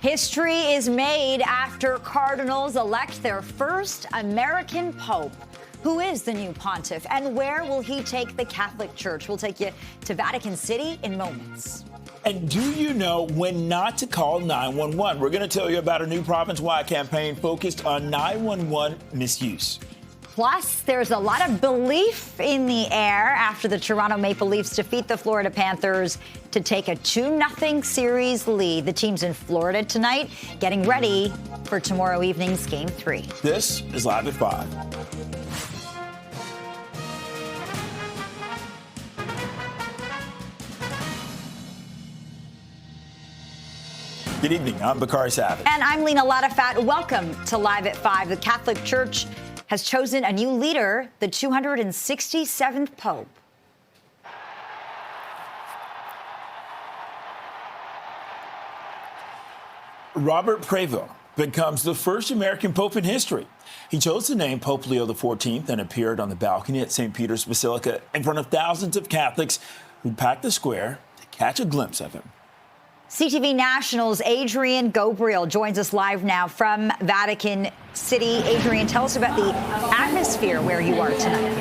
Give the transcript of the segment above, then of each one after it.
History is made after cardinals elect their first American pope. Who is the new pontiff, and where will he take the Catholic Church? We'll take you to Vatican City in moments. And do you know when not to call 911? We're going to tell you about a new province-wide campaign focused on 911 misuse. Plus, there's a lot of belief in the air after the Toronto Maple Leafs defeat the Florida Panthers to take a 2-0 series lead. The team's in Florida tonight, getting ready for tomorrow evening's Game 3. This is Live at 5. Good evening. I'm Bakari Savage. And I'm Lena Latafat. Welcome to Live at 5. The Catholic Church has chosen a new leader, the 267th Pope. Robert Prevost becomes the first American Pope in history. He chose the name Pope Leo XIV and appeared on the balcony at St. Peter's Basilica in front of thousands of Catholics who packed the square to catch a glimpse of him. CTV National's Adrian Gabriel joins us live now from Vatican City. Adrian, tell us about the atmosphere where you are tonight.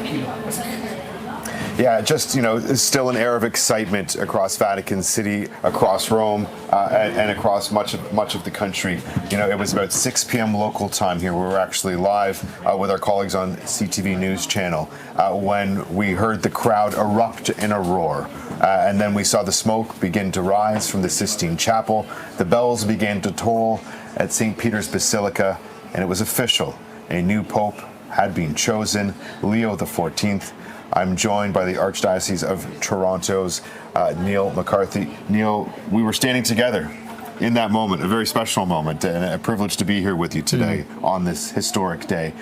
Yeah, just, there's still an air of excitement across Vatican City, across Rome, and across much of the country. It was about 6 p.m. local time here. We were actually live with our colleagues on CTV News Channel when we heard the crowd erupt in a roar. And then we saw the smoke begin to rise from the Sistine Chapel. The bells began to toll at St. Peter's Basilica, and it was official. A new pope had been chosen, Leo XIV. I'm joined by the Archdiocese of Toronto's Neil McCarthy. Neil, we were standing together in that moment, a very special moment, and a privilege to be here with you today on this historic day.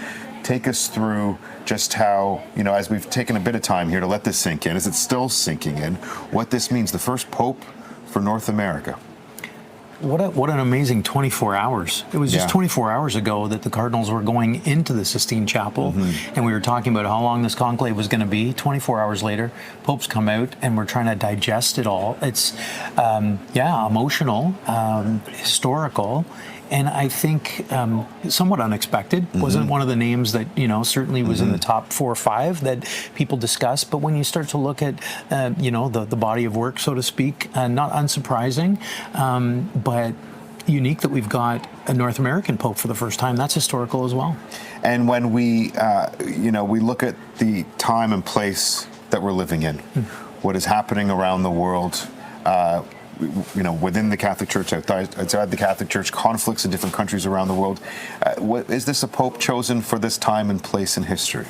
Take us through just how, as we've taken a bit of time here to let this sink in, as it's still sinking in, what this means, the first pope for North America. What an amazing 24 hours. It was just 24 hours ago that the Cardinals were going into the Sistine Chapel, and we were talking about how long this conclave was going to be. 24 hours later, popes come out, and we're trying to digest it all. It's, emotional, historical, and I think somewhat unexpected. Wasn't one of the names that, certainly was in the top 4 or 5 that people discuss. But when you start to look at, the body of work, so to speak, not unsurprising, but unique that we've got a North American Pope for the first time. That's historical as well. And when we, we look at the time and place that we're living in, what is happening around the world, within the Catholic Church, outside the Catholic Church, conflicts in different countries around the world. Is this a pope chosen for this time and place in history?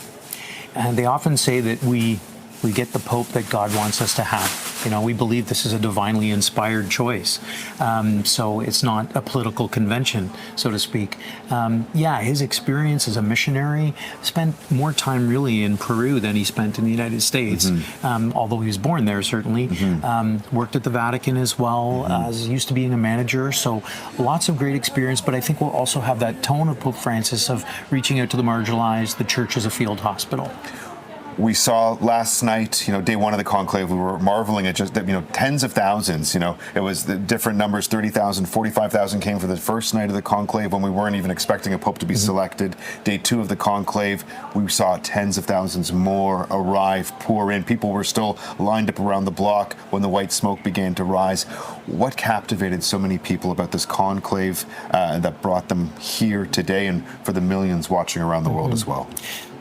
And they often say that we get the pope that God wants us to have. We believe this is a divinely inspired choice. So it's not a political convention, so to speak. His experience as a missionary, spent more time really in Peru than he spent in the United States, although he was born there, certainly. Worked at the Vatican as well, as used to being a manager. So lots of great experience, but I think we'll also have that tone of Pope Francis of reaching out to the marginalized, the church as a field hospital. We saw last night, day one of the conclave, we were marveling at just, tens of thousands, it was the different numbers, 30,000, 45,000 came for the first night of the conclave when we weren't even expecting a pope to be selected. Day 2 of the conclave, we saw tens of thousands more arrive, pour in. People were still lined up around the block when the white smoke began to rise. What captivated so many people about this conclave that brought them here today and for the millions watching around the world as well?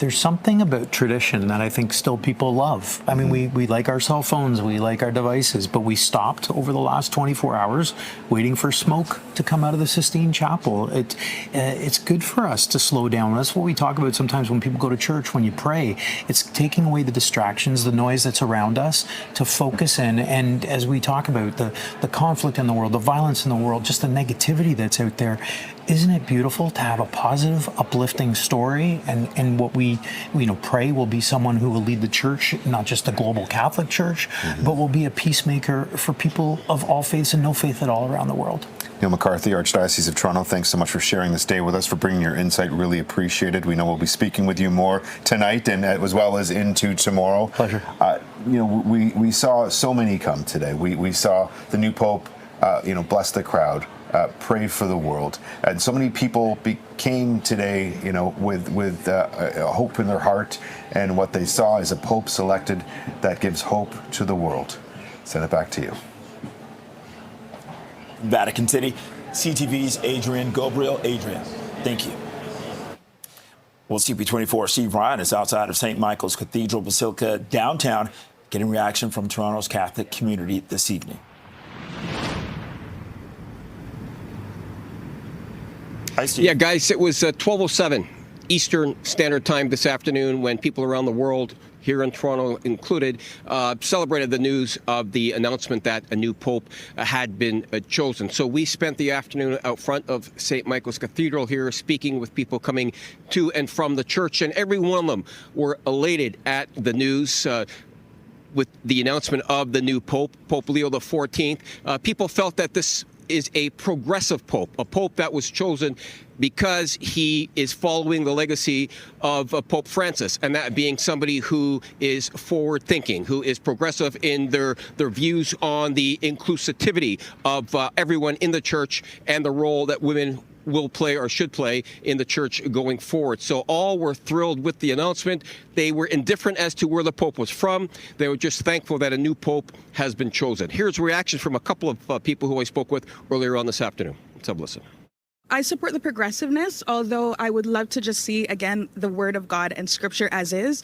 There's something about tradition that I think still people love. I mean, we like our cell phones, we like our devices, but we stopped over the last 24 hours waiting for smoke to come out of the Sistine Chapel. It's good for us to slow down. That's what we talk about sometimes when people go to church, when you pray. It's taking away the distractions, the noise that's around us, to focus in. And as we talk about the conflict in the world, the violence in the world, just the negativity that's out there, isn't it beautiful to have a positive, uplifting story? And what we pray will be someone who will lead the church, not just the global Catholic Church, but will be a peacemaker for people of all faiths and no faith at all around the world. Neil McCarthy, Archdiocese of Toronto, thanks so much for sharing this day with us, for bringing your insight. Really appreciated. We know we'll be speaking with you more tonight and as well as into tomorrow. Pleasure. We saw so many come today. We saw the new Pope bless the crowd, pray for the world. And so many people came today, with hope in their heart, and what they saw is a pope selected that gives hope to the world. Send it back to you. Vatican City, CTV's Adrian Gabriel. Adrian, thank you. Well, CP24 Steve Ryan is outside of St. Michael's Cathedral Basilica downtown, getting reaction from Toronto's Catholic community this evening. Hi, Steve. Yeah, guys, it was 12:07 Eastern Standard Time this afternoon when people around the world, here in Toronto included, celebrated the news of the announcement that a new pope had been chosen. So we spent the afternoon out front of St. Michael's Cathedral here speaking with people coming to and from the church, and every one of them were elated at the news with the announcement of the new pope, Pope Leo XIV. People felt that this is a progressive pope, a pope that was chosen because he is following the legacy of Pope Francis, and that being somebody who is forward-thinking, who is progressive in their views on the inclusivity of everyone in the church and the role that women will play or should play in the church going forward. So all were thrilled with the announcement. They were indifferent as to where the Pope was from. They were just thankful that a new Pope has been chosen. Here's reactions from a couple of people who I spoke with earlier on this afternoon. Let's have a listen. I support the progressiveness, although I would love to just see, again, the word of God and scripture as is.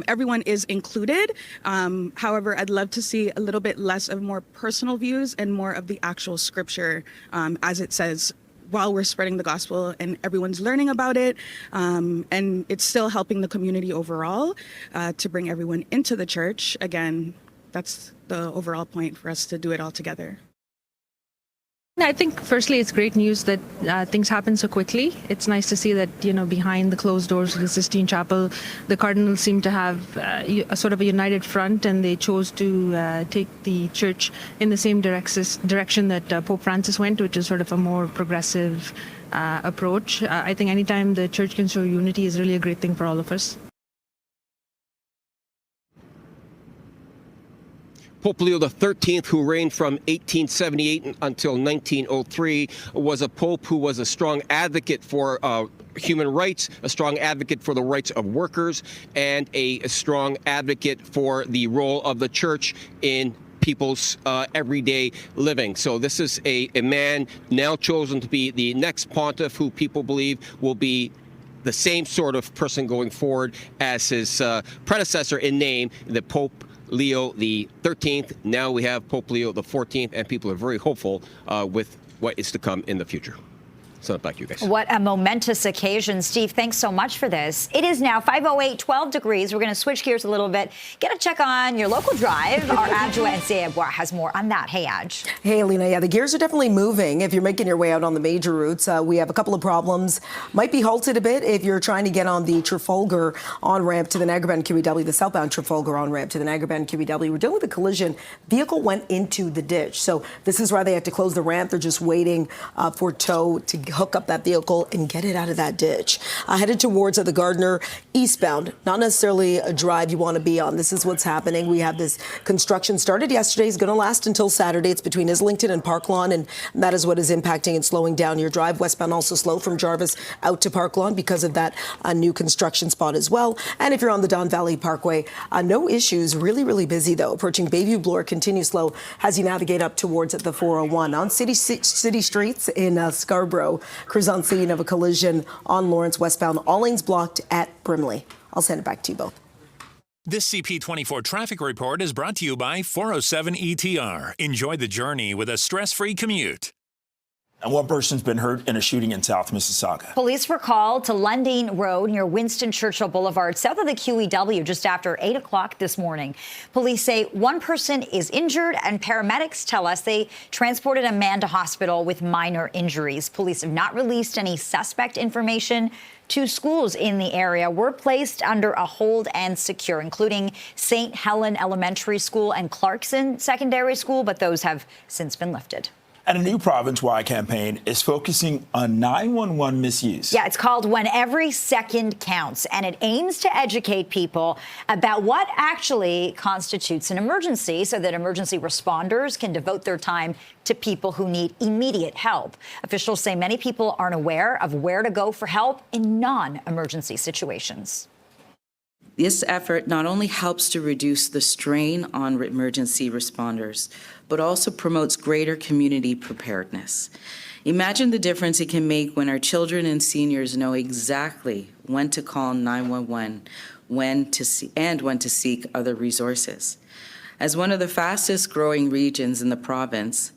Everyone is included. However, I'd love to see a little bit less of more personal views and more of the actual scripture as it says, while we're spreading the gospel and everyone's learning about it. And it's still helping the community overall to bring everyone into the church. Again, that's the overall point for us to do it all together. I think, firstly, it's great news that things happen so quickly. It's nice to see that, behind the closed doors of the Sistine Chapel, the cardinals seem to have a sort of a united front, and they chose to take the church in the same direction that Pope Francis went, which is sort of a more progressive approach. I think anytime the church can show unity is really a great thing for all of us. Pope Leo XIII, who reigned from 1878 until 1903, was a pope who was a strong advocate for human rights, a strong advocate for the rights of workers, and a strong advocate for the role of the church in people's everyday living. So this is a man now chosen to be the next pontiff who people believe will be the same sort of person going forward as his predecessor in name, the Pope Leo the 13th. Now we have Pope Leo the 14th, and people are very hopeful with what is to come in the future. Send it back to you guys. What a momentous occasion. Steve, thanks so much for this. It is now 5:08, 12 degrees. We're going to switch gears a little bit. Get a check on your local drive. Our Adjoa and Sayabwa has more on that. Hey, Adj. Hey, Alina. Yeah, the gears are definitely moving. If you're making your way out on the major routes, we have a couple of problems. Might be halted a bit if you're trying to get on the Trafalgar on-ramp to the Niagara Bend QEW, the southbound Trafalgar on-ramp to the Niagara Bend QEW. We're dealing with a collision. Vehicle went into the ditch. So this is why they had to close the ramp. They're just waiting for tow to hook up that vehicle and get it out of that ditch. Headed towards the Gardiner eastbound, not necessarily a drive you want to be on. This is what's happening. We have this construction started yesterday. It's going to last until Saturday. It's between Islington and Park Lawn, and that is what is impacting and slowing down your drive. Westbound also slow from Jarvis out to Park Lawn because of that new construction spot as well. And if you're on the Don Valley Parkway, no issues. Really, really busy, though. Approaching Bayview Bloor, continue slow as you navigate up towards the 401. On city streets in Scarborough, crews on scene of a collision on Lawrence westbound. All lanes blocked at Brimley. I'll send it back to you both. This CP24 traffic report is brought to you by 407 ETR. Enjoy the journey with a stress-free commute. And one person's been hurt in a shooting in South Mississauga. Police were called to Lundin Road near Winston Churchill Boulevard, south of the QEW, just after 8 o'clock this morning. Police say one person is injured, and paramedics tell us they transported a man to hospital with minor injuries. Police have not released any suspect information. 2 schools in the area were placed under a hold and secure, including St. Helen Elementary School and Clarkson Secondary School, but those have since been lifted. And a new province-wide campaign is focusing on 911 misuse. Yeah, it's called When Every Second Counts, and it aims to educate people about what actually constitutes an emergency so that emergency responders can devote their time to people who need immediate help. Officials say many people aren't aware of where to go for help in non-emergency situations. This effort not only helps to reduce the strain on emergency responders, but also promotes greater community preparedness. Imagine the difference it can make when our children and seniors know exactly when to call 911, when to seek other resources. As one of the fastest growing regions in the province,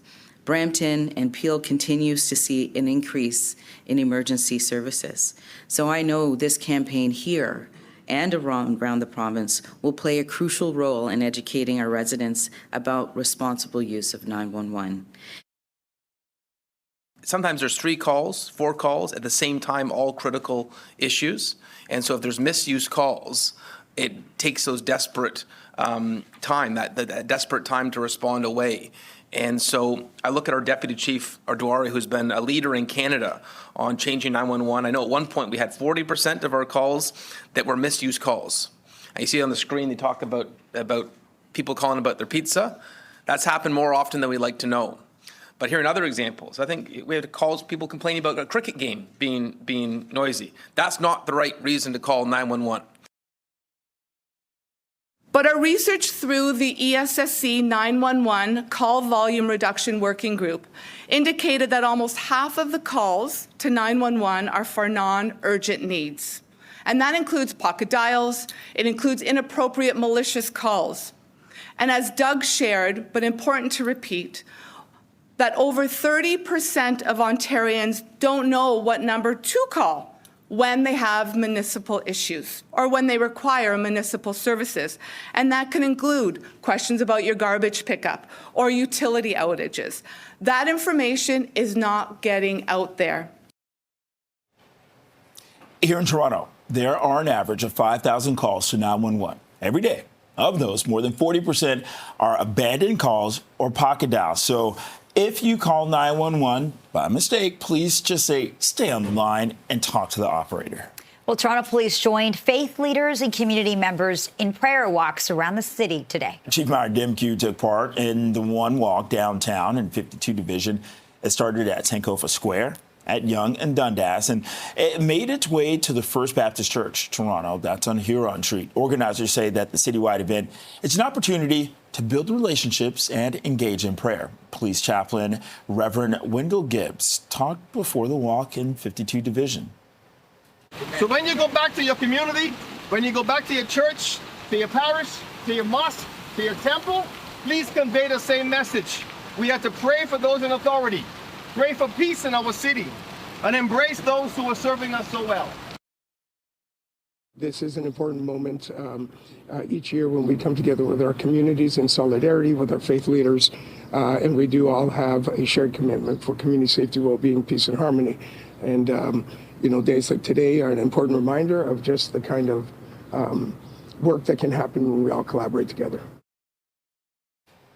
Brampton and Peel continues to see an increase in emergency services. So I know this campaign here and around the province will play a crucial role in educating our residents about responsible use of 911. Sometimes there's 3 calls, 4 calls at the same time, all critical issues. And so if there's misuse calls, it takes those desperate that desperate time to respond away. And so I look at our Deputy Chief Arduari, who's been a leader in Canada on changing 911. I know at one point we had 40% of our calls that were misuse calls. And you see on the screen, they talk about people calling about their pizza. That's happened more often than we like to know. But here are other examples. I think we had calls, people complaining about a cricket game being noisy. That's not the right reason to call 911. But our research through the ESSC 911 Call Volume Reduction Working Group indicated that almost half of the calls to 911 are for non-urgent needs. And that includes pocket dials, it includes inappropriate malicious calls. And as Doug shared, but important to repeat, that over 30% of Ontarians don't know what number to call when they have municipal issues or when they require municipal services. And that can include questions about your garbage pickup or utility outages. That information is not getting out there. Here in Toronto, there are an average of 5,000 calls to 911 every day. Of those, more than 40% are abandoned calls or pocket dials. So if you call 911 by mistake, please just say, stay on the line and talk to the operator. Well, Toronto police joined faith leaders and community members in prayer walks around the city today. Chief Meyer Dimku took part in the one walk downtown in 52 Division. It started at Sankofa Square at Yonge and Dundas, and it made its way to the First Baptist Church, Toronto. That's on Huron Street. Organizers say that the citywide event is an opportunity to build relationships and engage in prayer. Police Chaplain Reverend Wendell Gibbs talked before the walk in 52 Division. So when you go back to your community, when you go back to your church, to your parish, to your mosque, to your temple, please convey the same message. We have to pray for those in authority, pray for peace in our city, and embrace those who are serving us so well. This is an important moment each year when we come together with our communities in solidarity with our faith leaders, and we do all have a shared commitment for community safety, well-being, peace, and harmony. And days like today are an important reminder of just the kind of work that can happen when we all collaborate together.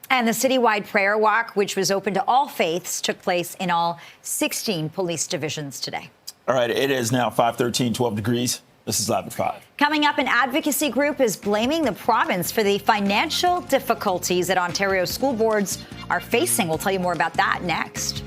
And the citywide prayer walk, which was open to all faiths, took place in all 16 police divisions today. All right, it is now 5:13, 12 degrees. This is Live at 5. Coming up, an advocacy group is blaming the province for the financial difficulties that Ontario school boards are facing. We'll tell you more about that next.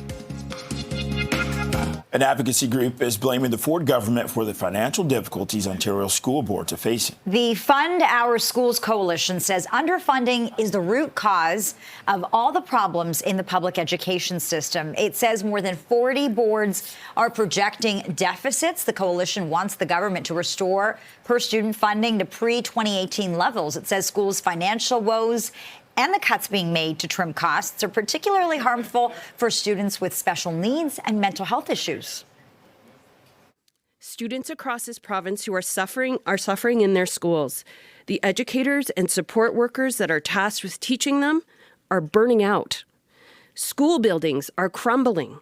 An advocacy group is blaming the Ford government for the financial difficulties Ontario school boards are facing. The Fund Our Schools Coalition says underfunding is the root cause of all the problems in the public education system. It says more than 40 boards are projecting deficits. The coalition wants the government to restore per-student funding to pre-2018 levels. It says schools' financial woes and the cuts being made to trim costs are particularly harmful for students with special needs and mental health issues. Students across this province who are suffering in their schools. The educators and support workers that are tasked with teaching them are burning out. School buildings are crumbling.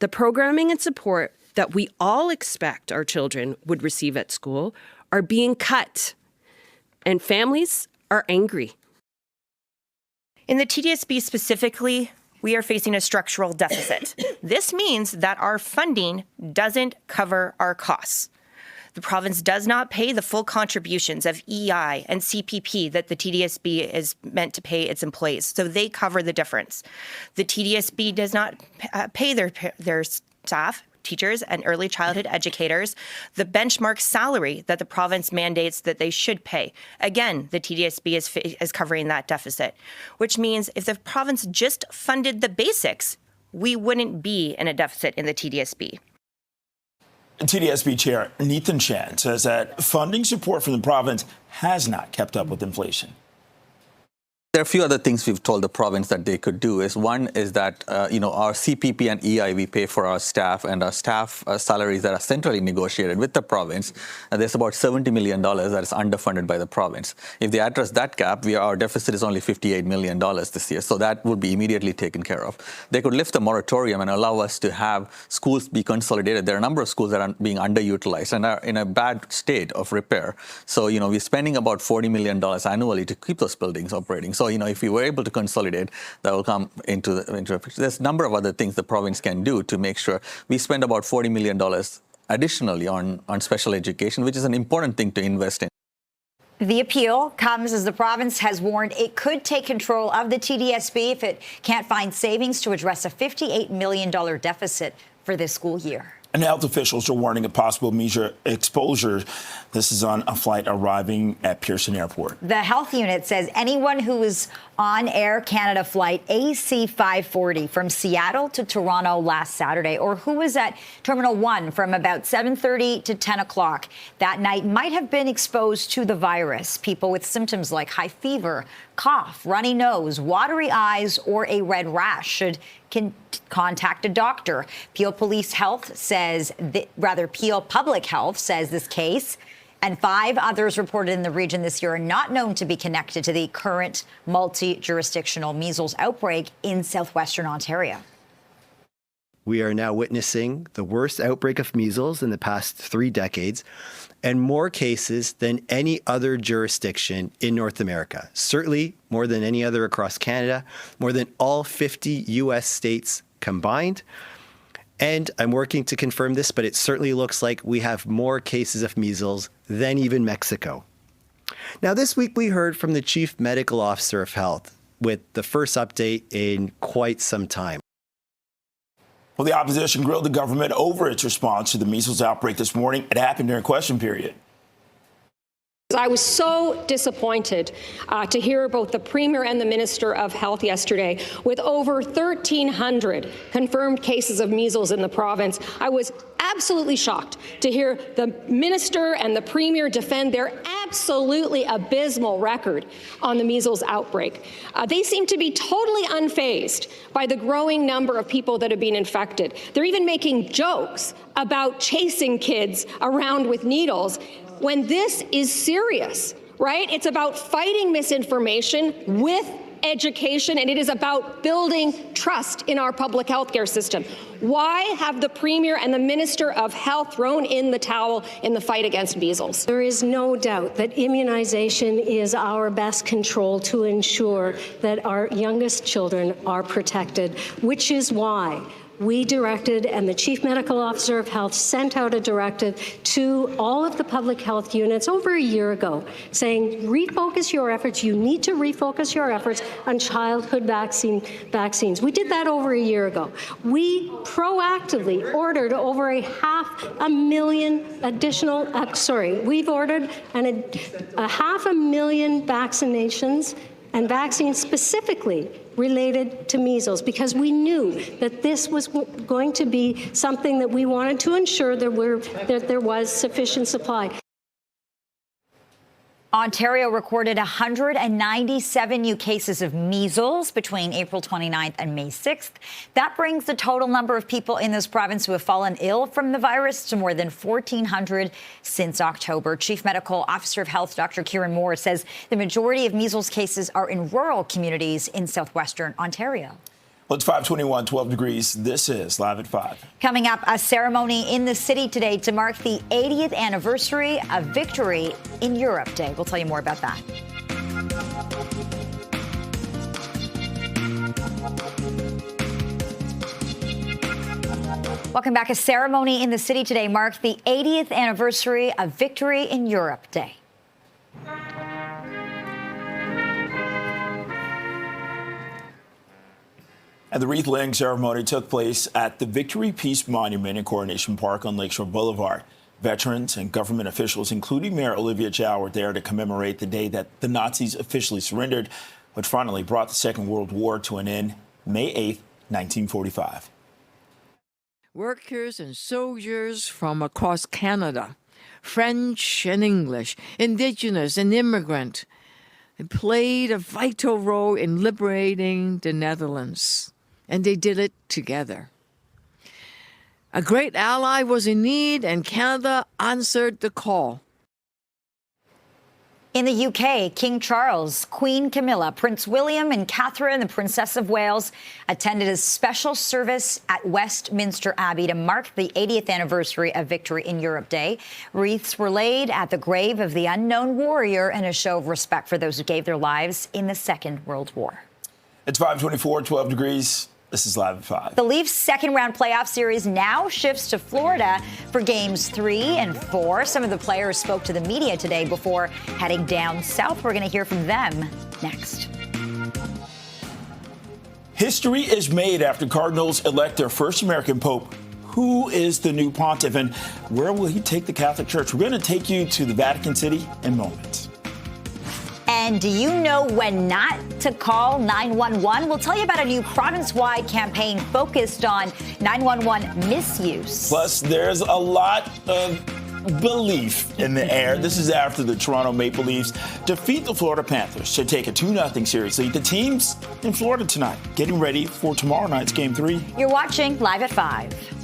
The programming and support that we all expect our children would receive at school are being cut. And families are angry. In the TDSB specifically, we are facing a structural deficit. This means that our funding doesn't cover our costs. The province does not pay the full contributions of EI and CPP that the TDSB is meant to pay its employees, so they cover the difference. The TDSB does not pay their staff, teachers, and early childhood educators the benchmark salary that the province mandates that they should pay. Again, the TDSB is covering that deficit, which means if the province just funded the basics, we wouldn't be in a deficit in the TDSB. TDSB Chair Nathan Shan says that funding support from the province has not kept up with inflation. There are a few other things we've told the province that they could do. One is that, our CPP and EI we pay for our staff, and our staff salaries that are centrally negotiated with the province. And there's about $70 million that is underfunded by the province. If they address that gap, our deficit is only $58 million this year. So that would be immediately taken care of. They could lift the moratorium and allow us to have schools be consolidated. There are a number of schools that are being underutilized and are in a bad state of repair. So, we're spending about $40 million annually to keep those buildings operating. So, if we were able to consolidate, that will come into the picture. There's a number of other things the province can do to make sure we spend about $40 million additionally on special education, which is an important thing to invest in. The appeal comes as the province has warned it could take control of the TDSB if it can't find savings to address a $58 million deficit for this school year. And health officials are warning of possible measure exposure. This is on a flight arriving at Pearson Airport. The health unit says anyone who is on Air Canada flight AC540 from Seattle to Toronto last Saturday, or who was at Terminal 1 from about 7:30 to 10 o'clock that night might have been exposed to the virus. People with symptoms like high fever, cough, runny nose, watery eyes, or a red rash should contact a doctor. Peel Public Health says this case and 5 others reported in the region this year are not known to be connected to the current multi-jurisdictional measles outbreak in southwestern Ontario. We are now witnessing the worst outbreak of measles in the past 3 decades, and more cases than any other jurisdiction in North America. Certainly more than any other across Canada, more than all 50 U.S. states combined. And I'm working to confirm this, but it certainly looks like we have more cases of measles than even Mexico. Now, this week we heard from the Chief Medical Officer of Health with the first update in quite some time. Well, the opposition grilled the government over its response to the measles outbreak this morning. It happened during question period. I was so disappointed to hear both the Premier and the Minister of Health yesterday. With over 1,300 confirmed cases of measles in the province, I was absolutely shocked to hear the Minister and the Premier defend their absolutely abysmal record on the measles outbreak. They seem to be totally unfazed by the growing number of people that have been infected. They're even making jokes about chasing kids around with needles when this is serious, right? It's about fighting misinformation with education, and it is about building trust in our public health care system. Why have the Premier and the Minister of Health thrown in the towel in the fight against measles? There is no doubt that immunization is our best control to ensure that our youngest children are protected, which is why we directed, and the Chief Medical Officer of Health sent out a directive to all of the public health units over a year ago, saying, refocus your efforts. You need to refocus your efforts on childhood vaccines. We did that over a year ago. We proactively ordered over a 500,000 additional, we've ordered a 500,000 vaccinations and vaccines specifically related to measles, because we knew that this was going to be something that we wanted to ensure that there was sufficient supply. Ontario recorded 197 new cases of measles between April 29th and May 6th. That brings the total number of people in this province who have fallen ill from the virus to more than 1,400 since October. Chief Medical Officer of Health, Dr. Kieran Moore, says the majority of measles cases are in rural communities in southwestern Ontario. Well, it's 5:21, 12 degrees. This is Live at 5. Coming up, a ceremony in the city today to mark the 80th anniversary of Victory in Europe Day. We'll tell you more about that. Welcome back. A ceremony in the city today marked the 80th anniversary of Victory in Europe Day. And the wreath-laying ceremony took place at the Victory Peace Monument in Coronation Park on Lakeshore Boulevard. Veterans and government officials, including Mayor Olivia Chow, were there to commemorate the day that the Nazis officially surrendered, which finally brought the Second World War to an end, May 8, 1945. Workers and soldiers from across Canada, French and English, Indigenous and immigrant, played a vital role in liberating the Netherlands, and they did it together. A great ally was in need, and Canada answered the call. In the UK, King Charles, Queen Camilla, Prince William and Catherine, the Princess of Wales, attended a special service at Westminster Abbey to mark the 80th anniversary of Victory in Europe Day. Wreaths were laid at the grave of the unknown warrior in a show of respect for those who gave their lives in the Second World War. It's 5:24, 12 degrees. This is Live at 5. The Leafs' second-round playoff series now shifts to Florida for Games 3 and 4. Some of the players spoke to the media today before heading down south. We're going to hear from them next. History is made after Cardinals elect their first American Pope. Who is the new pontiff, and where will he take the Catholic Church? We're going to take you to the Vatican City in moments. And do you know when not to call 911? We'll tell you about a new province-wide campaign focused on 911 misuse. Plus, there's a lot of belief in the air. This is after the Toronto Maple Leafs defeat the Florida Panthers to take a 2-0 series lead. The team's in Florida tonight, getting ready for tomorrow night's Game 3. You're watching Live at 5.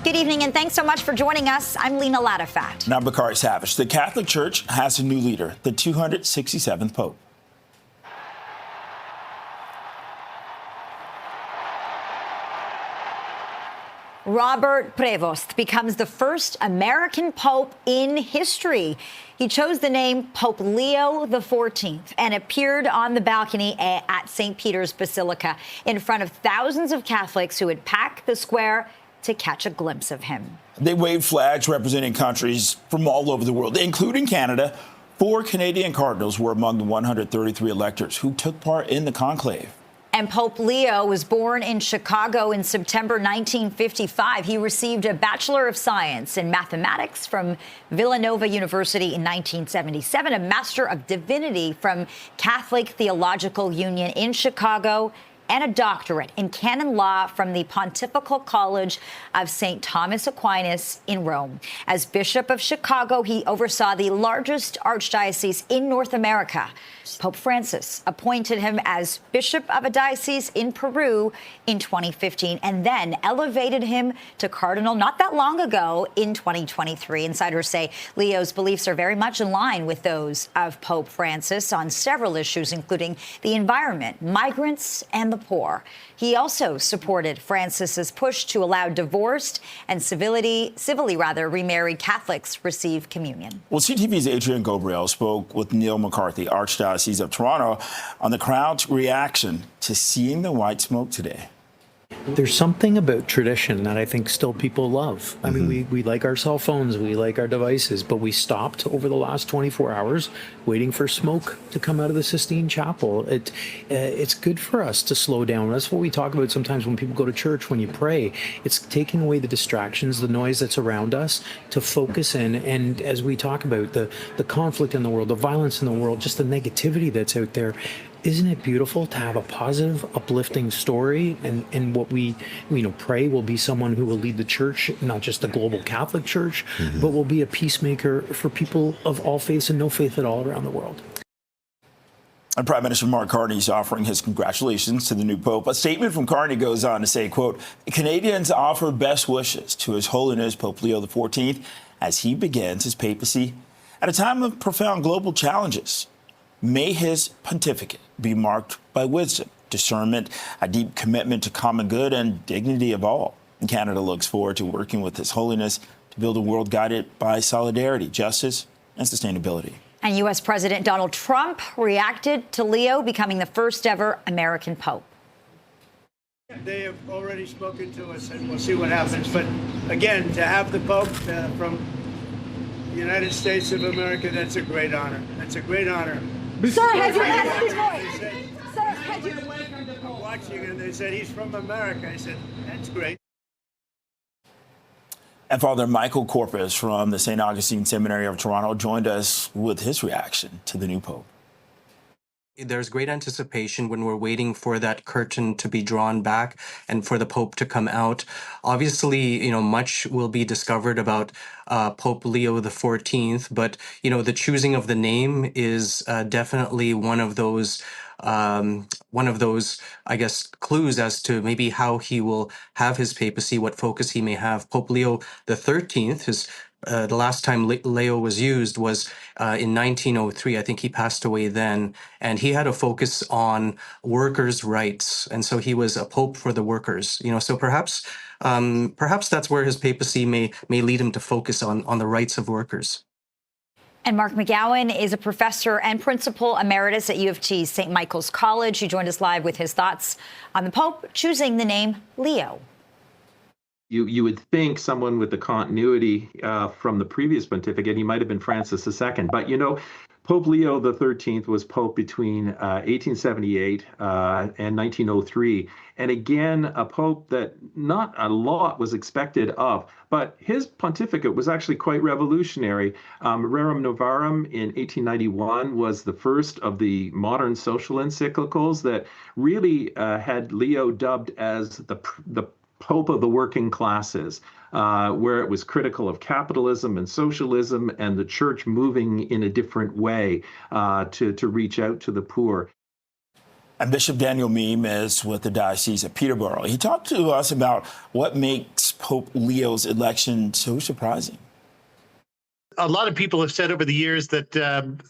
Good evening, and thanks so much for joining us. I'm Lena Latafat. Now, Bakari Savage. The Catholic Church has a new leader, the 267th Pope. Robert Prevost becomes the first American Pope in history. He chose the name Pope Leo XIV and appeared on the balcony at St. Peter's Basilica in front of thousands of Catholics who had packed the square to catch a glimpse of him. They waved flags representing countries from all over the world, including Canada. 4 Canadian cardinals were among the 133 electors who took part in the conclave. And Pope Leo was born in Chicago in September 1955. He received a Bachelor of Science in Mathematics from Villanova University in 1977, a Master of Divinity from Catholic Theological Union in Chicago, and a doctorate in canon law from the Pontifical College of St. Thomas Aquinas in Rome. As Bishop of Chicago, he oversaw the largest archdiocese in North America. Pope Francis appointed him as Bishop of a diocese in Peru in 2015 and then elevated him to Cardinal not that long ago in 2023. Insiders say Leo's beliefs are very much in line with those of Pope Francis on several issues, including the environment, migrants, and the poor. He also supported Francis's push to allow divorced and civilly remarried Catholics receive communion. Well, CTV's Adrian Gabriel spoke with Neil McCarthy, Archdiocese of Toronto, on the crowd's reaction to seeing the white smoke today. There's something about tradition that I think still people love. I mean, we like our cell phones, we like our devices, but we stopped over the last 24 hours waiting for smoke to come out of the Sistine Chapel. It's good for us to slow down. That's what we talk about sometimes when people go to church, when you pray. It's taking away the distractions, the noise that's around us, to focus in. And as we talk about the conflict in the world, the violence in the world, just the negativity that's out there, isn't it beautiful to have a positive, uplifting story? And what we pray will be someone who will lead the church, not just the global Catholic Church, but will be a peacemaker for people of all faiths and no faith at all around the world. And Prime Minister Mark Carney is offering his congratulations to the new Pope. A statement from Carney goes on to say, quote, Canadians offer best wishes to His Holiness Pope Leo XIV as he begins his papacy at a time of profound global challenges. May his pontificate be marked by wisdom, discernment, a deep commitment to common good and dignity of all. And Canada looks forward to working with His Holiness to build a world guided by solidarity, justice, and sustainability. And U.S. President Donald Trump reacted to Leo becoming the first ever American Pope. They have already spoken to us, and we'll see what happens. But again, to have the Pope from the United States of America, that's a great honor. That's a great honor. Sir, had you asked before? Sir, had you watching, and they said he's from America. I said, that's great. And Father Michael Corpus from the St. Augustine Seminary of Toronto joined us with his reaction to the new Pope. There's great anticipation when we're waiting for that curtain to be drawn back and for the Pope to come out. Obviously, much will be discovered about Pope Leo XIV, but, the choosing of the name is definitely one of those, I guess, clues as to maybe how he will have his papacy, what focus he may have. Pope Leo XIII, the last time Leo was used was in 1903. I think he passed away then, and he had a focus on workers' rights, and so he was a pope for the workers. So perhaps that's where his papacy may lead him to focus on the rights of workers. And Mark McGowan is a professor and principal emeritus at U of T's St. Michael's College, who joined us live with his thoughts on the Pope choosing the name Leo. You would think someone with the continuity from the previous pontificate, he might have been Francis II. But, Pope Leo XIII was pope between 1878 and 1903. And again, a pope that not a lot was expected of. But his pontificate was actually quite revolutionary. Rerum Novarum in 1891 was the first of the modern social encyclicals that really had Leo dubbed as the Pope of the working classes, where it was critical of capitalism and socialism and the church moving in a different way to reach out to the poor. And Bishop Daniel Meem is with the Diocese of Peterborough. He talked to us about what makes Pope Leo's election so surprising. A lot of people have said over the years that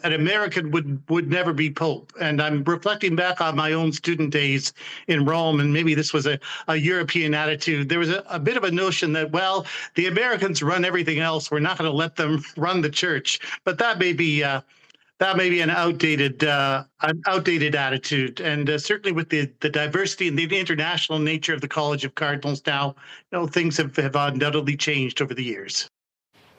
an American would never be Pope. And I'm reflecting back on my own student days in Rome, and maybe this was a European attitude. There was a bit of a notion that, well, the Americans run everything else. We're not going to let them run the church. But that may be an outdated attitude. And certainly with the diversity and the international nature of the College of Cardinals now, things have undoubtedly changed over the years.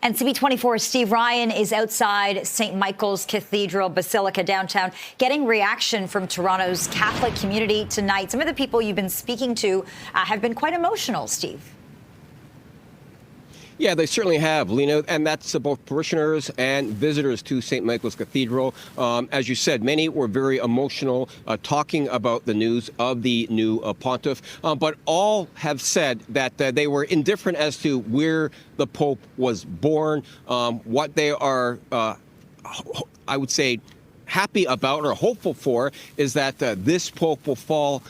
And CP24's Steve Ryan is outside St. Michael's Cathedral Basilica downtown, getting reaction from Toronto's Catholic community tonight. Some of the people you've been speaking to have been quite emotional, Steve. Yeah, they certainly have, Lena, and that's both parishioners and visitors to St. Michael's Cathedral. As you said, many were very emotional talking about the news of the new pontiff, but all have said that they were indifferent as to where the Pope was born. What they are, I would say, happy about or hopeful for is that this Pope will follow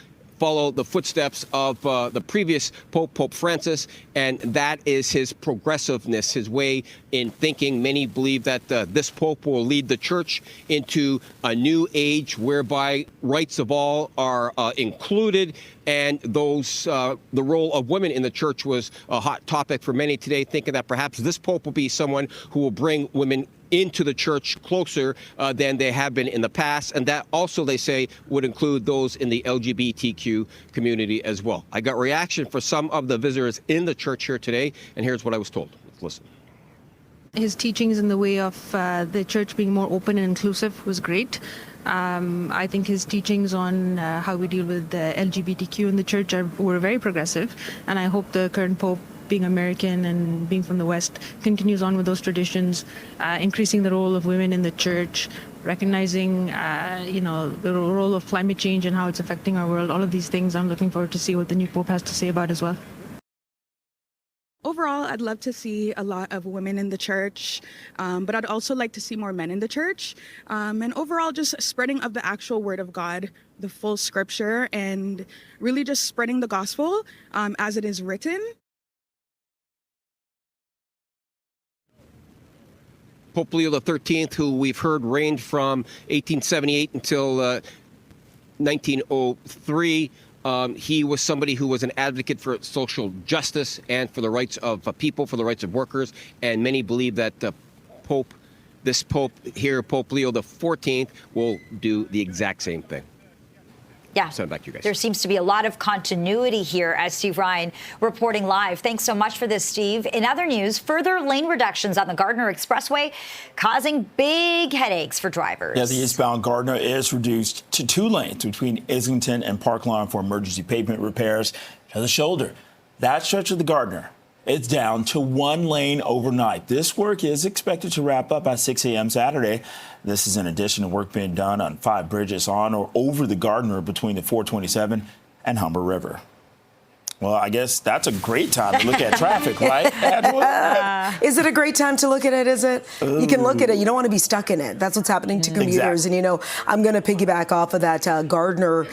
the footsteps of the previous Pope, Pope Francis, and that is his progressiveness, his way in thinking. Many believe that this Pope will lead the church into a new age whereby rights of all are included, and the role of women in the church was a hot topic for many today, thinking that perhaps this Pope will be someone who will bring women into the church closer than they have been in the past. And that also, they say, would include those in the LGBTQ community as well. I got reaction for some of the visitors in the church here today, and here's what I was told. Let's listen. His teachings in the way of the church being more open and inclusive was great. I think his teachings on how we deal with the LGBTQ in the church were very progressive, and I hope the current Pope, being American and being from the West, continues on with those traditions, increasing the role of women in the church, recognizing, the role of climate change and how it's affecting our world. All of these things I'm looking forward to see what the new Pope has to say about as well. Overall, I'd love to see a lot of women in the church, but I'd also like to see more men in the church. And overall, just spreading of the actual word of God, the full scripture, and really just spreading the gospel as it is written. Pope Leo XIII, who we've heard reigned from 1878 until 1903. He was somebody who was an advocate for social justice and for the rights of people, for the rights of workers. And many believe that Pope this Pope here, Pope Leo XIV, will do the exact same thing. Yeah, send it back to you guys. There seems to be a lot of continuity here, as Steve Ryan reporting live. Thanks so much for this, Steve. In other news, further lane reductions on the Gardiner Expressway causing big headaches for drivers. Yeah, the eastbound Gardiner is reduced to 2 lanes between Islington and Park Lawn for emergency pavement repairs to the shoulder. That stretch of the Gardiner, it's down to 1 lane overnight. This work is expected to wrap up by 6 a.m. Saturday. This is in addition to work being done on 5 bridges on or over the Gardiner between the 427 and Humber River. Well, I guess that's a great time to look at traffic, right? Is it a great time to look at it? Is it? You can look at it. You don't want to be stuck in it. That's what's happening to commuters. Exactly. And, you know, I'm going to piggyback off of that Gardiner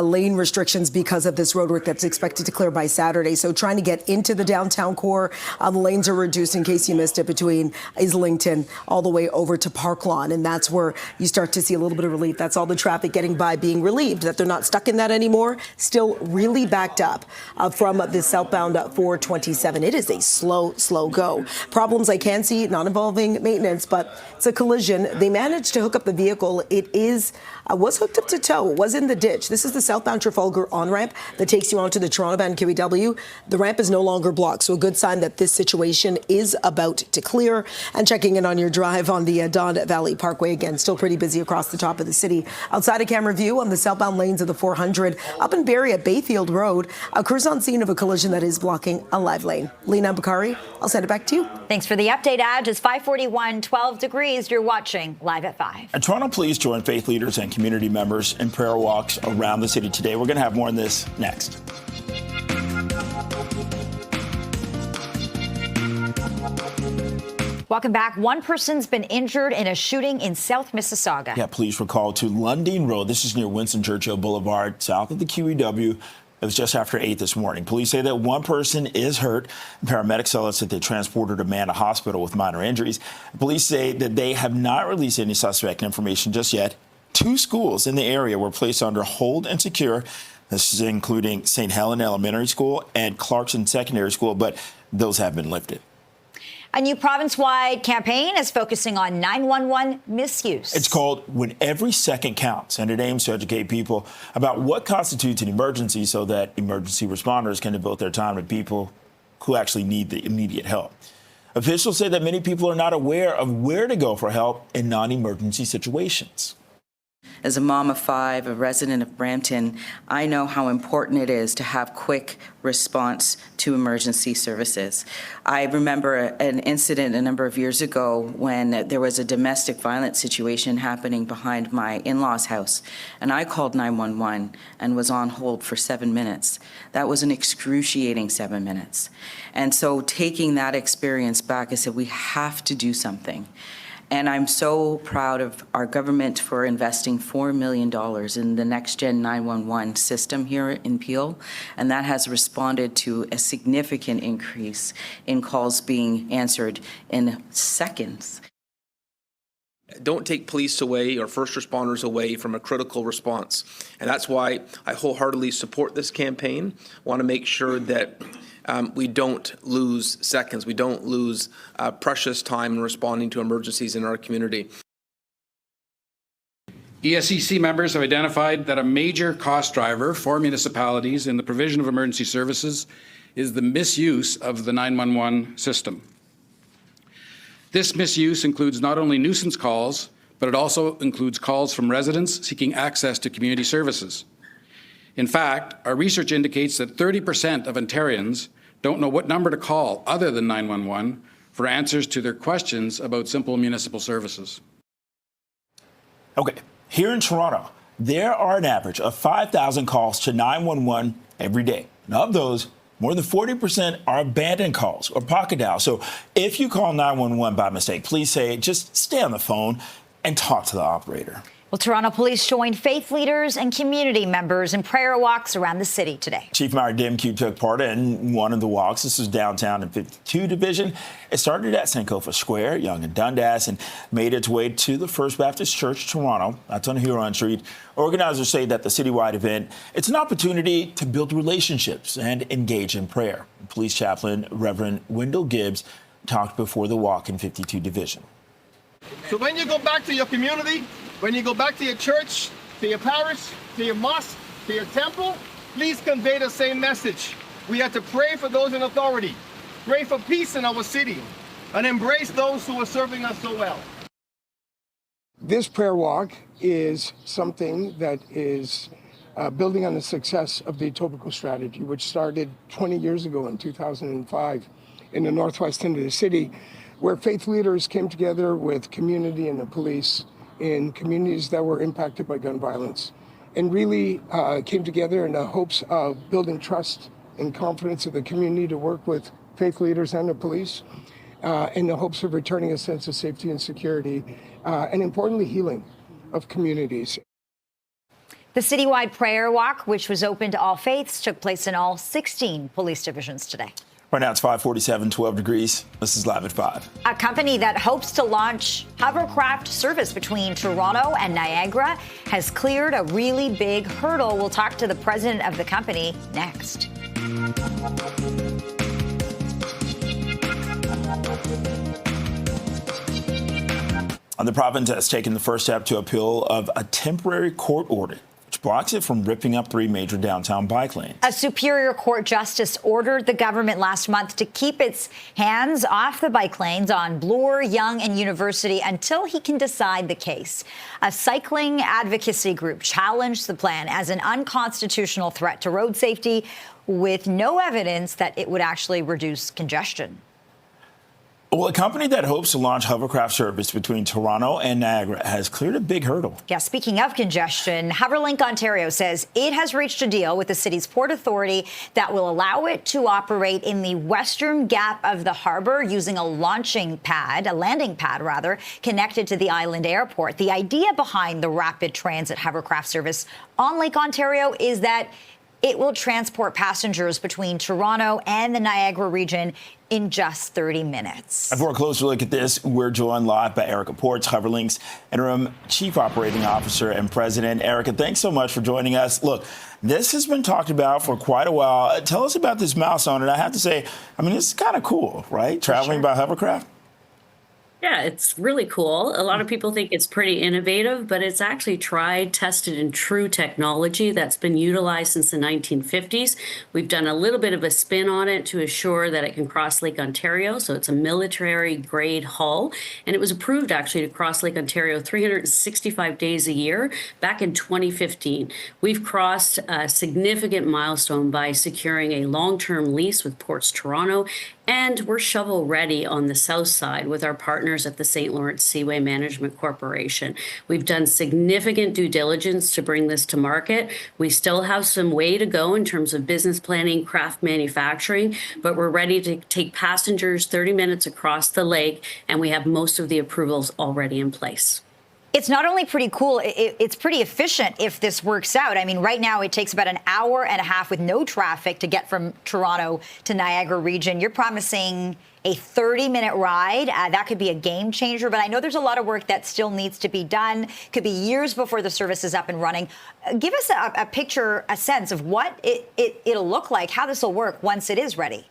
lane restrictions because of this roadwork that's expected to clear by Saturday. So trying to get into the downtown core, the lanes are reduced, in case you missed it, between Islington all the way over to Park Lawn. And that's where you start to see a little bit of relief. That's all the traffic getting by being relieved, that they're not stuck in that anymore. Still really backed up from the southbound 427. It is a slow go. Problems I can see, not involving maintenance, but it's a collision. They managed to hook up the vehicle. It was hooked up to tow. It was in the ditch. This is the southbound Trafalgar on-ramp that takes you onto the Toronto-bound QEW. The ramp is no longer blocked, so a good sign that this situation is about to clear. And checking in on your drive on the Don Valley Parkway, again, still pretty busy across the top of the city. Outside of camera view on the southbound lanes of the 400, up in Barrie at Bayfield Road, a crews on scene of a collision that is blocking a live lane. Lena Bakari, I'll send it back to you. Thanks for the update, Aj. It's 5:41, 12 degrees. You're watching Live at 5. And Toronto police join faith leaders and community members in prayer walks around the city today. We're going to have more on this next. Welcome back. One person's been injured in a shooting in South Mississauga. Yeah, police were called to Lundin Road. This is near Winston Churchill Boulevard, south of the QEW. It was just after 8 this morning. Police say that one person is hurt. Paramedics tell us that they transported a man to hospital with minor injuries. Police say that they have not released any suspect information just yet. 2 schools in the area were placed under hold and secure. This is including St. Helen Elementary School and Clarkson Secondary School, but those have been lifted. A new province-wide campaign is focusing on 911 misuse. It's called When Every Second Counts, and it aims to educate people about what constitutes an emergency so that emergency responders can devote their time to people who actually need the immediate help. Officials say that many people are not aware of where to go for help in non-emergency situations. As a mom of 5, a resident of Brampton, I know how important it is to have quick response to emergency services. I remember an incident a number of years ago when there was a domestic violence situation happening behind my in-laws' house, and I called 911 and was on hold for 7 minutes. That was an excruciating 7 minutes. And so taking that experience back, I said, we have to do something. And I'm so proud of our government for investing $4 million in the next-gen 911 system here in Peel, and that has responded to a significant increase in calls being answered in seconds. Don't take police away or first responders away from a critical response. And that's why I wholeheartedly support this campaign. Want to make sure that we don't lose seconds. We don't lose precious time in responding to emergencies in our community. ESCC members have identified that a major cost driver for municipalities in the provision of emergency services is the misuse of the 911 system. This misuse includes not only nuisance calls, but it also includes calls from residents seeking access to community services. In fact, our research indicates that 30% of Ontarians don't know what number to call other than 911 for answers to their questions about simple municipal services. Okay, here in Toronto, there are an average of 5,000 calls to 911 every day. And of those, more than 40% are abandoned calls or pocket dial. So if you call 911 by mistake, please say, just stay on the phone and talk to the operator. Well, Toronto police joined faith leaders and community members in prayer walks around the city today. Chief Mayor Dimke took part in one of the walks. This is downtown in 52 Division. It started at Sankofa Square, Yonge and Dundas, and made its way to the First Baptist Church, Toronto. That's on Huron Street. Organizers say that the citywide event, it's an opportunity to build relationships and engage in prayer. Police chaplain Reverend Wendell Gibbs talked before the walk in 52 Division. So when you go back to your community, when you go back to your church, to your parish, to your mosque, to your temple, please convey the same message. We have to pray for those in authority, pray for peace in our city, and embrace those who are serving us so well. This prayer walk is something that is building on the success of the Etobicoke strategy, which started 20 years ago in 2005 in the northwest end of the city, where faith leaders came together with community and the police in communities that were impacted by gun violence, and really came together in the hopes of building trust and confidence of the community to work with faith leaders and the police in the hopes of returning a sense of safety and security, and importantly, healing of communities. The citywide prayer walk, which was open to all faiths, took place in all 16 police divisions today. Right now it's 5:47, 12 degrees. This is Live at 5. A company that hopes to launch hovercraft service between Toronto and Niagara has cleared a really big hurdle. We'll talk to the president of the company next. The province has taken the first step to appeal of a temporary court order which blocks it from ripping up 3 major downtown bike lanes. A Superior Court justice ordered the government last month to keep its hands off the bike lanes on Bloor, Yonge and University until he can decide the case. A cycling advocacy group challenged the plan as an unconstitutional threat to road safety with no evidence that it would actually reduce congestion. Well, a company that hopes to launch hovercraft service between Toronto and Niagara has cleared a big hurdle. Yeah, speaking of congestion, Hoverlink Ontario says it has reached a deal with the city's Port Authority that will allow it to operate in the western gap of the harbour using a landing pad, connected to the island airport. The idea behind the rapid transit hovercraft service on Lake Ontario is that it will transport passengers between Toronto and the Niagara region in just 30 minutes. And for a closer look at this, we're joined live by Erica Ports, Hoverlink's interim chief operating officer and president. Erica, thanks so much for joining us. Look, this has been talked about for quite a while. Tell us about this milestone. And I have to say, I mean, it's kind of cool, right? Traveling by hovercraft. Yeah, it's really cool. A lot of people think it's pretty innovative, but it's actually tried, tested, and true technology that's been utilized since the 1950s. We've done a little bit of a spin on it to assure that it can cross Lake Ontario. So it's a military-grade hull, and it was approved actually to cross Lake Ontario 365 days a year back in 2015. We've crossed a significant milestone by securing a long-term lease with Ports Toronto, and we're shovel ready on the south side with our partners at the St. Lawrence Seaway Management Corporation. We've done significant due diligence to bring this to market. We still have some way to go in terms of business planning, craft manufacturing, but we're ready to take passengers 30 minutes across the lake, and we have most of the approvals already in place. It's not only pretty cool, it's pretty efficient if this works out. I mean, right now it takes about an hour and a half with no traffic to get from Toronto to Niagara region. You're promising a 30-minute ride. That could be a game changer, but I know there's a lot of work that still needs to be done. Could be years before the service is up and running. Give us a picture, a sense of what it'll look like, how this will work once it is ready.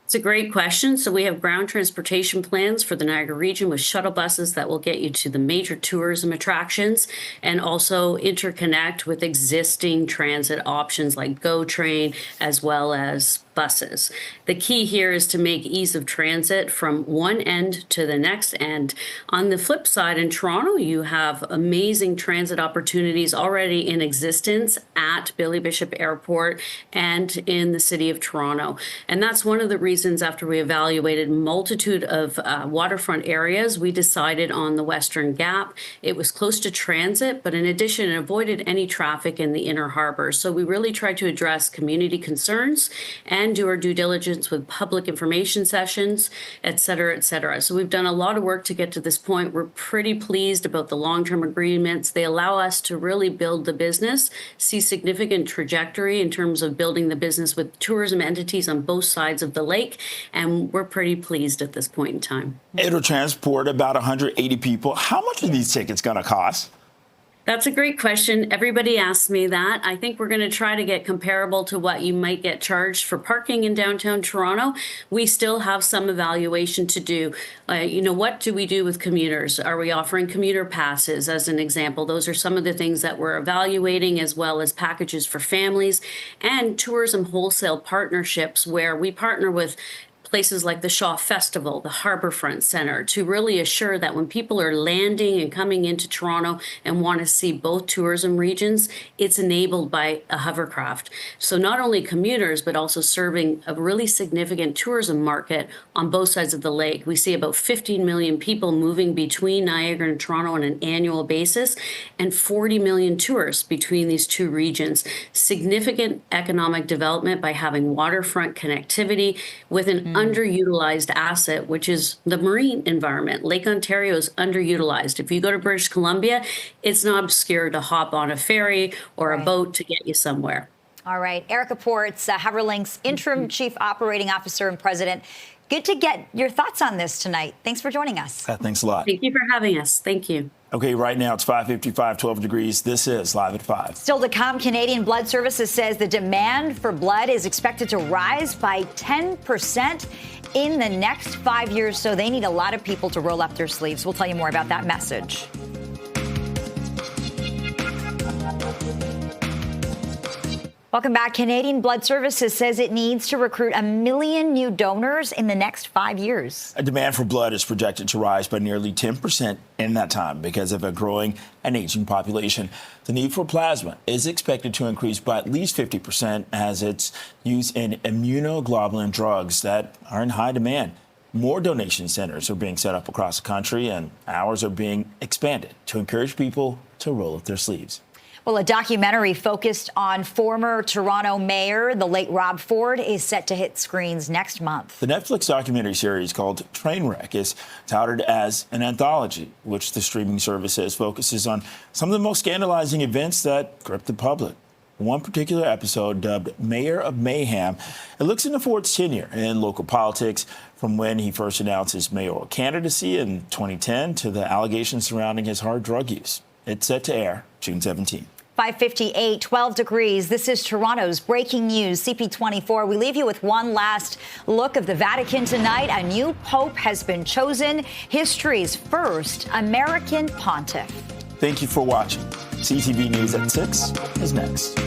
It's a great question. So we have ground transportation plans for the Niagara region with shuttle buses that will get you to the major tourism attractions and also interconnect with existing transit options like GO Train as well as buses. The key here is to make ease of transit from one end to the next end. On the flip side, in Toronto, you have amazing transit opportunities already in existence at Billy Bishop Airport and in the city of Toronto. And that's one of the reasons after we evaluated multitude of waterfront areas, we decided on the Western Gap. It was close to transit, but in addition, it avoided any traffic in the inner harbor. So we really tried to address community concerns and do our due diligence with public information sessions, et cetera, et cetera. So we've done a lot of work to get to this point. We're pretty pleased about the long-term agreements. They allow us to really build the business, see significant trajectory in terms of building the business with tourism entities on both sides of the lake, and we're pretty pleased at this point in time. It'll transport about 180 people. How much are these tickets going to cost? That's a great question. Everybody asks me that. I think we're going to try to get comparable to what you might get charged for parking in downtown Toronto. We still have some evaluation to do. What do we do with commuters? Are we offering commuter passes as an example? Those are some of the things that we're evaluating, as well as packages for families and tourism wholesale partnerships where we partner with places like the Shaw Festival, the Harbourfront Centre, to really assure that when people are landing and coming into Toronto and want to see both tourism regions, it's enabled by a hovercraft. So not only commuters, but also serving a really significant tourism market on both sides of the lake. We see about 15 million people moving between Niagara and Toronto on an annual basis, and 40 million tourists between these two regions. Significant economic development by having waterfront connectivity with an underutilized asset, which is the marine environment. Lake Ontario is underutilized. If you go to British Columbia, it's not obscure to hop on a ferry or a boat to get you somewhere. All right. Erica Ports, Hoverlink's interim chief operating officer and president. Good to get your thoughts on this tonight. Thanks for joining us. Thanks a lot. Thank you for having us. Thank you. Okay, right now it's 5:55, 12 degrees. This is Live at 5. Still to come, Canadian Blood Services says the demand for blood is expected to rise by 10% in the next 5 years, so they need a lot of people to roll up their sleeves. We'll tell you more about that message. Welcome back. Canadian Blood Services says it needs to recruit 1 million new donors in the next 5 years. A demand for blood is projected to rise by nearly 10% in that time because of a growing and aging population. The need for plasma is expected to increase by at least 50% as it's used in immunoglobulin drugs that are in high demand. More donation centers are being set up across the country, and hours are being expanded to encourage people to roll up their sleeves. Well, a documentary focused on former Toronto mayor, the late Rob Ford, is set to hit screens next month. The Netflix documentary series called Trainwreck is touted as an anthology, which the streaming service says focuses on some of the most scandalizing events that gripped the public. One particular episode, dubbed Mayor of Mayhem, it looks into Ford's tenure in local politics, from when he first announced his mayoral candidacy in 2010 to the allegations surrounding his hard drug use. It's set to air June 17. 5:58, 12 degrees. This is Toronto's breaking news, CP24. We leave you with one last look of the Vatican tonight. A new pope has been chosen, history's first American pontiff. Thank you for watching. CTV News at 6 is next.